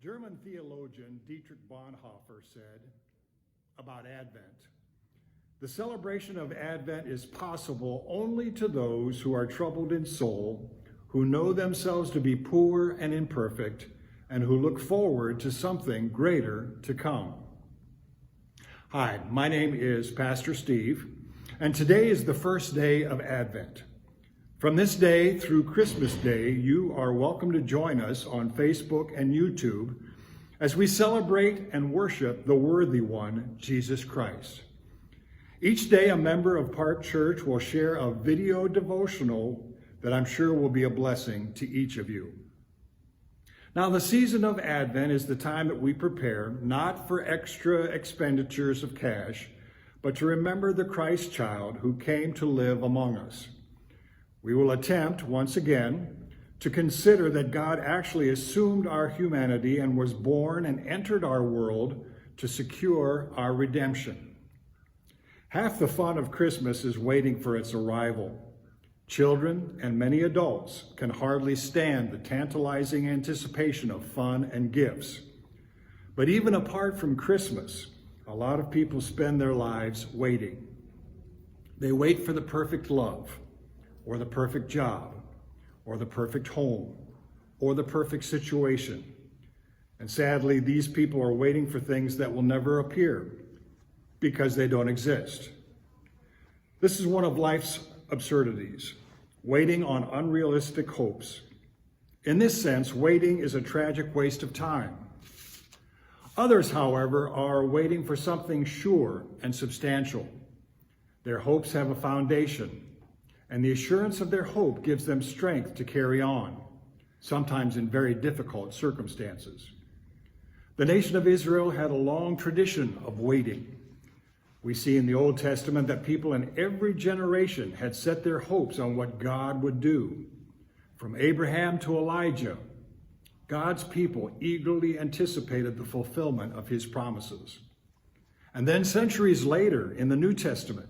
German theologian Dietrich Bonhoeffer said about Advent, "The celebration of Advent is possible only to those who are troubled in soul, who know themselves to be poor and imperfect, and who look forward to something greater to come." Hi, my name is Pastor Steve, and today is the first day of Advent. From this day through Christmas Day, you are welcome to join us on Facebook and YouTube as we celebrate and worship the worthy one, Jesus Christ. Each day, a member of Park Church will share a video devotional that I'm sure will be a blessing to each of you. Now, the season of Advent is the time that we prepare not for extra expenditures of cash, but to remember the Christ child who came to live among us. We will attempt, once again, to consider that God actually assumed our humanity and was born and entered our world to secure our redemption. Half the fun of Christmas is waiting for its arrival. Children and many adults can hardly stand the tantalizing anticipation of fun and gifts. But even apart from Christmas, a lot of people spend their lives waiting. They wait for the perfect love, or the perfect job, or the perfect home, or the perfect situation. And sadly, these people are waiting for things that will never appear because they don't exist. This is one of life's absurdities, waiting on unrealistic hopes. In this sense, waiting is a tragic waste of time. Others, however, are waiting for something sure and substantial. Their hopes have a foundation, and the assurance of their hope gives them strength to carry on, sometimes in very difficult circumstances. The nation of Israel had a long tradition of waiting. We see in the Old Testament that people in every generation had set their hopes on what God would do. From Abraham to Elijah, God's people eagerly anticipated the fulfillment of his promises. And then centuries later, in the New Testament,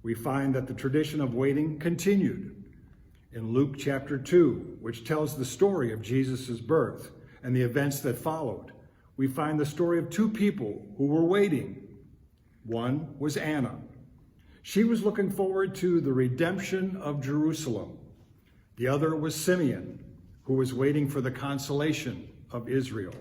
we find that the tradition of waiting continued. In Luke chapter 2, which tells the story of Jesus' birth and the events that followed, we find the story of two people who were waiting. One was Anna. She was looking forward to the redemption of Jerusalem. The other was Simeon, who was waiting for the consolation of Israel.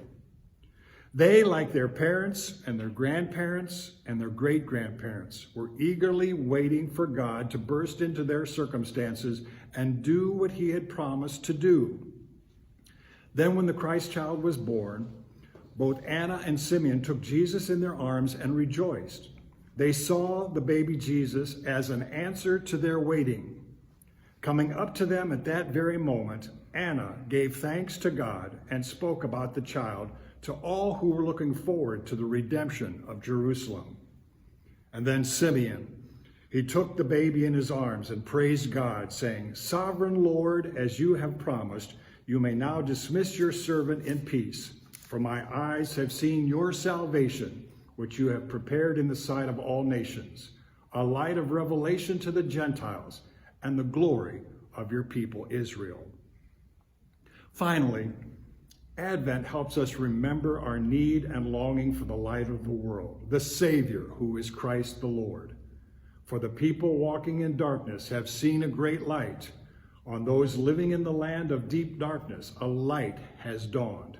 They, like their parents and their grandparents and their great-grandparents, were eagerly waiting for God to burst into their circumstances and do what he had promised to do. Then when the Christ child was born, both Anna and Simeon took Jesus in their arms and rejoiced. They saw the baby Jesus as an answer to their waiting. Coming up to them at that very moment, Anna gave thanks to God and spoke about the child to all who were looking forward to the redemption of Jerusalem. And then Simeon, he took the baby in his arms and praised God, saying, "Sovereign Lord, as you have promised, you may now dismiss your servant in peace. For my eyes have seen your salvation, which you have prepared in the sight of all nations, a light of revelation to the Gentiles and the glory of your people Israel." Finally, Advent helps us remember our need and longing for the light of the world, the Savior who is Christ the Lord. For the people walking in darkness have seen a great light. On those living in the land of deep darkness, a light has dawned.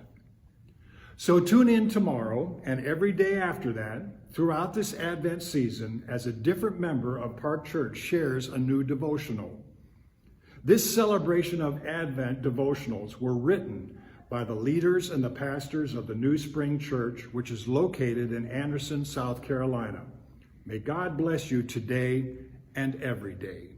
So tune in tomorrow and every day after that throughout this Advent season as a different member of Park Church shares a new devotional. This celebration of Advent devotionals were written by the leaders and the pastors of the New Spring Church, which is located in Anderson, South Carolina. May God bless you today and every day.